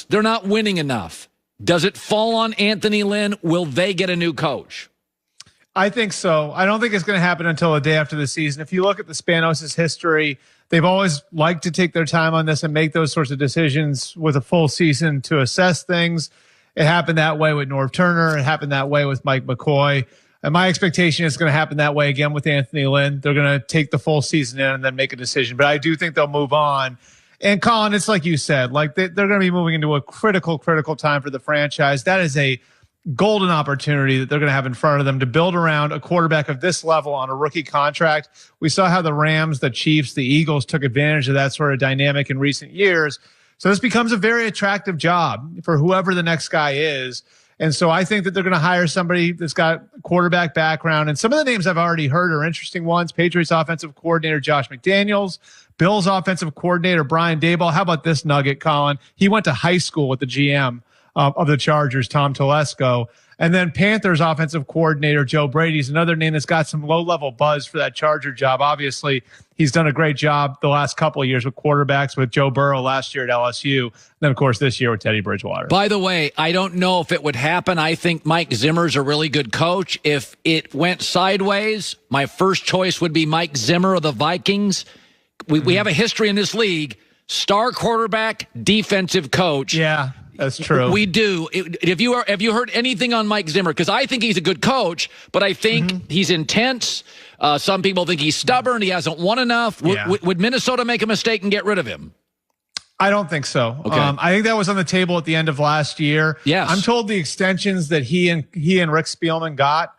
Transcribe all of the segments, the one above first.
they're not winning enough. Does it fall on Anthony Lynn? Will they get a new coach? I think so. I don't think it's going to happen until the day after the season. If you look at the Spanos' history, they've always liked to take their time on this and make those sorts of decisions with a full season to assess things. It happened that way with Norv Turner. It happened that way with Mike McCoy. And my expectation is going to happen that way again with Anthony Lynn. They're going to take the full season in and then make a decision. But I do think they'll move on. And Colin, it's like you said, like they're going to be moving into a critical time for the franchise. That is a golden opportunity that they're going to have in front of them to build around a quarterback of this level on a rookie contract. We saw how the Rams, the Chiefs, the Eagles took advantage of that sort of dynamic in recent years. So this becomes a very attractive job for whoever the next guy is. And so I think that they're going to hire somebody that's got quarterback background. And some of the names I've already heard are interesting ones. Patriots offensive coordinator Josh McDaniels, Bills offensive coordinator Brian Daboll. How about this nugget, Colin? He went to high school with the GM of the Chargers, Tom Telesco. And then Panthers offensive coordinator Joe Brady's another name that's got some low-level buzz for that Charger job. Obviously, he's done a great job the last couple of years with quarterbacks, with Joe Burrow last year at LSU. And then, of course, this year with Teddy Bridgewater. By the way, I don't know if it would happen. I think Mike Zimmer's a really good coach. If it went sideways, my first choice would be Mike Zimmer of the Vikings. We have a history in this league. Star quarterback, defensive coach. Yeah. That's true. We do. Have you heard anything on Mike Zimmer? Because I think he's a good coach, but I think he's intense. Some people think he's stubborn. He hasn't won enough. Would Minnesota make a mistake and get rid of him? I don't think so. Okay. I think that was on the table at the end of last year. Yes. I'm told the extensions that he and Rick Spielman got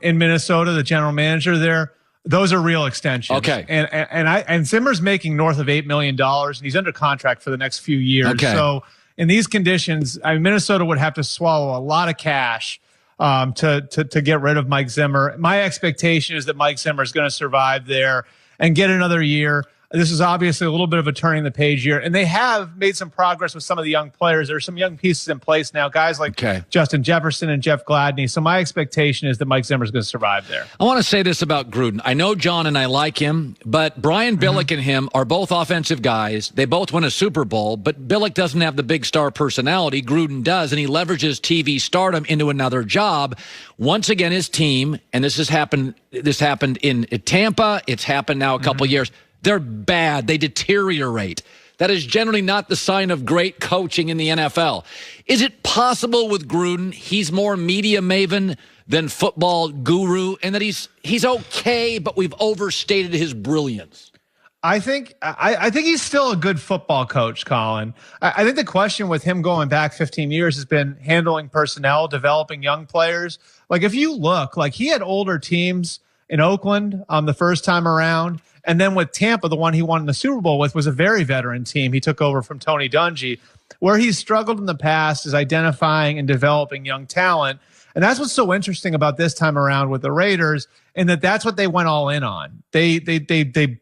in Minnesota, the general manager there, those are real extensions. Okay. And Zimmer's making north of $8 million, and he's under contract for the next few years. Okay. So in these conditions, Minnesota would have to swallow a lot of cash to get rid of Mike Zimmer. My expectation is that Mike Zimmer is going to survive there and get another year. This is obviously a little bit of a turning the page year, and they have made some progress with some of the young players. There are some young pieces in place now, guys like Justin Jefferson and Jeff Gladney. So my expectation is that Mike Zimmer is going to survive there. I want to say this about Gruden. I know John and I like him, but Brian Billick and him are both offensive guys. They both win a Super Bowl, but Billick doesn't have the big star personality. Gruden does, and he leverages TV stardom into another job. Once again, his team, and this happened in Tampa. It's happened now a couple years. They're bad. They deteriorate. That is generally not the sign of great coaching in the NFL. Is it possible with Gruden he's more media maven than football guru, and that he's okay, but we've overstated his brilliance? I think he's still a good football coach, Colin. I think the question with him going back 15 years has been handling personnel, developing young players. Like if you look, like he had older teams in Oakland the first time around. And then with Tampa, the one he won the Super Bowl with was a very veteran team. He took over from Tony Dungy. Where he's struggled in the past is identifying and developing young talent. And that's what's so interesting about this time around with the Raiders, and that's what they went all in on. They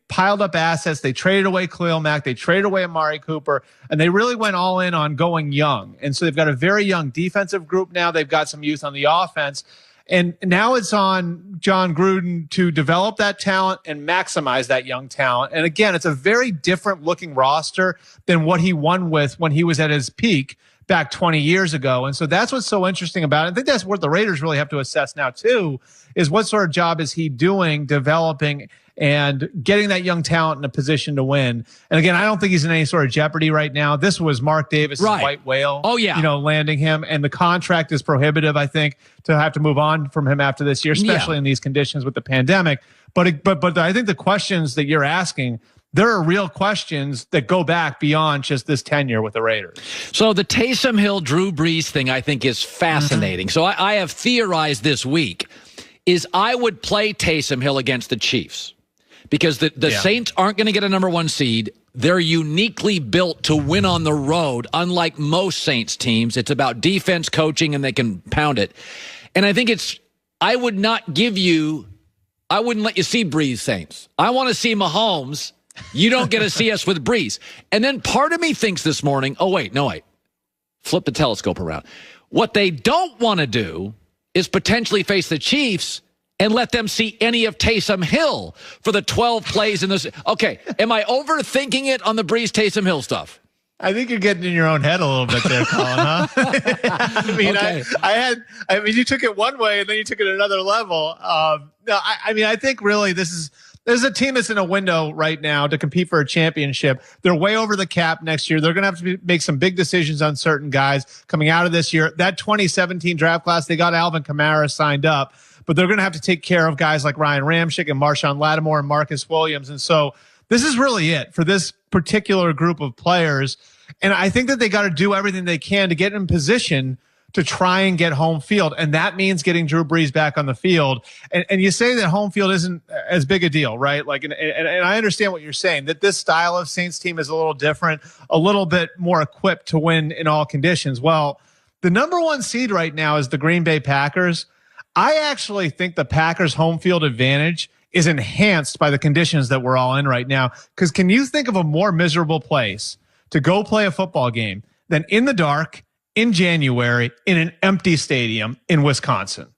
piled up assets. They traded away Khalil Mack. They traded away Amari Cooper, and they really went all in on going young. And so they've got a very young defensive group now. They've got some youth on the offense. And now it's on John Gruden to develop that talent and maximize that young talent. And again, it's a very different looking roster than what he won with when he was at his peak back 20 years ago. And so that's what's so interesting about it. I think that's what the Raiders really have to assess now too, is what sort of job is he doing, developing and getting that young talent in a position to win. And again, I don't think he's in any sort of jeopardy right now. This was Mark Davis' white whale. Oh, yeah. Landing him. And the contract is prohibitive, I think, to have to move on from him after this year, especially in these conditions with the pandemic. But I think the questions that you're asking, there are real questions that go back beyond just this tenure with the Raiders. So the Taysom Hill, Drew Brees thing, I think, is fascinating. So I have theorized this week is I would play Taysom Hill against the Chiefs. Because the Saints aren't going to get a number one seed. They're uniquely built to win on the road, unlike most Saints teams. It's about defense, coaching, and they can pound it. And I think I wouldn't let you see Breeze, Saints. I want to see Mahomes. You don't get to see us with Breeze. And then part of me thinks this morning, flip the telescope around. What they don't want to do is potentially face the Chiefs and let them see any of Taysom Hill for the 12 plays in this. Okay, am I overthinking it on the Breeze Taysom Hill stuff? I think you're getting in your own head a little bit there, Colin, huh? I mean, Okay. I mean, you took it one way and then you took it another level. No, I mean, I think really there's a team that's in a window right now to compete for a championship. They're way over the cap next year. They're going to have to make some big decisions on certain guys coming out of this year. That 2017 draft class, they got Alvin Kamara signed up, but they're going to have to take care of guys like Ryan Ramczyk and Marshawn Lattimore and Marcus Williams. And so this is really it for this particular group of players. And I think that they got to do everything they can to get in position to try and get home field. And that means getting Drew Brees back on the field. And you say that home field isn't as big a deal, right? Like, and I understand what you're saying, that this style of Saints team is a little different, a little bit more equipped to win in all conditions. Well, the number one seed right now is the Green Bay Packers. I actually think the Packers' home field advantage is enhanced by the conditions that we're all in right now. Because can you think of a more miserable place to go play a football game than in the dark, in January, in an empty stadium in Wisconsin?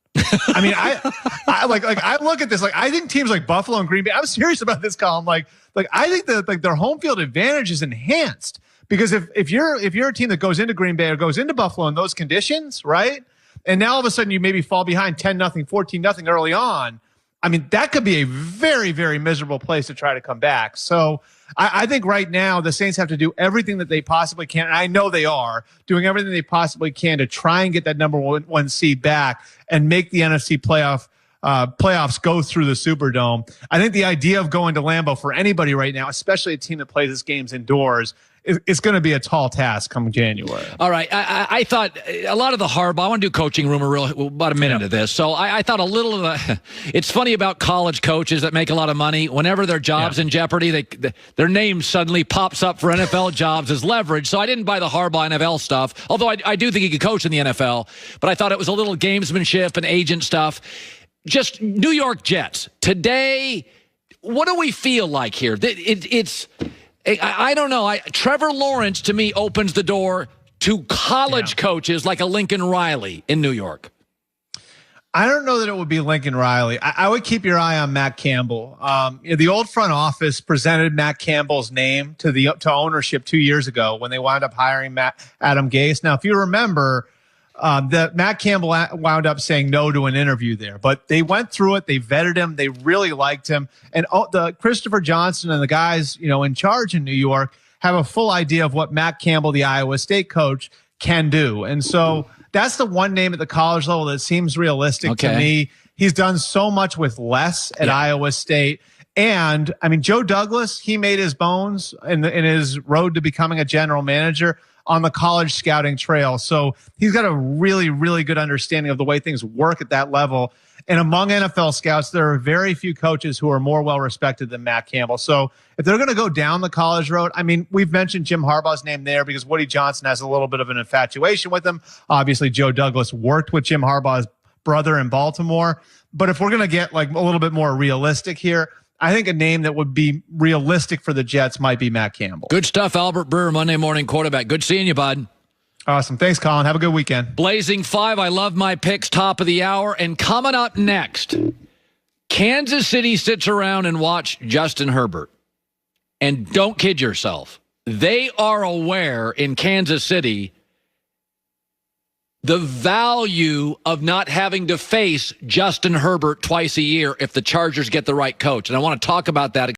I mean, I look at this, like, I think teams like Buffalo and Green Bay, I'm serious about this, Colin. Like I think that like their home field advantage is enhanced because if you're a team that goes into Green Bay or goes into Buffalo in those conditions, right? And now all of a sudden you maybe fall behind 10-0, 14-0 early on. I mean, that could be a very, very miserable place to try to come back. So I think right now the Saints have to do everything that they possibly can. And I know they are doing everything they possibly can to try and get that number one seed back and make the NFC playoffs go through the Superdome. I think the idea of going to Lambeau for anybody right now, especially a team that plays its games indoors, it's going to be a tall task come January. All right. I thought a lot of the Harbaugh, I want to do coaching rumor about a minute of this. So I thought a little of the, it's funny about college coaches that make a lot of money. Whenever their job's in jeopardy, their name suddenly pops up for NFL jobs as leverage. So I didn't buy the Harbaugh NFL stuff, although I do think he could coach in the NFL. But I thought it was a little gamesmanship and agent stuff. Just New York Jets. Today, what do we feel like here? I don't know. Trevor Lawrence, to me, opens the door to college coaches like a Lincoln Riley in New York. I don't know that it would be Lincoln Riley. I would keep your eye on Matt Campbell. The old front office presented Matt Campbell's name to ownership 2 years ago when they wound up hiring Adam Gase. Now, if you remember, that Matt Campbell wound up saying no to an interview there, but they went through it. They vetted him. They really liked him. And the Christopher Johnson and the guys, in charge in New York have a full idea of what Matt Campbell, the Iowa State coach, can do. And so that's the one name at the college level that seems realistic to me. He's done so much with less at Iowa State. And I mean, Joe Douglas, he made his bones in his road to becoming a general manager on the college scouting trail. So he's got a really, really good understanding of the way things work at that level. And among NFL scouts, there are very few coaches who are more well-respected than Matt Campbell. So if they're going to go down the college road, I mean, we've mentioned Jim Harbaugh's name there because Woody Johnson has a little bit of an infatuation with him. Obviously, Joe Douglas worked with Jim Harbaugh's brother in Baltimore. But if we're going to get like a little bit more realistic here, I think a name that would be realistic for the Jets might be Matt Campbell. Good stuff, Albert Breer, Monday morning quarterback. Good seeing you, bud. Awesome. Thanks, Colin. Have a good weekend. Blazing 5. I love my picks, top of the hour. And coming up next, Kansas City sits around and watch Justin Herbert. And don't kid yourself. They are aware in Kansas City the value of not having to face Justin Herbert twice a year if the Chargers get the right coach. And I want to talk about that.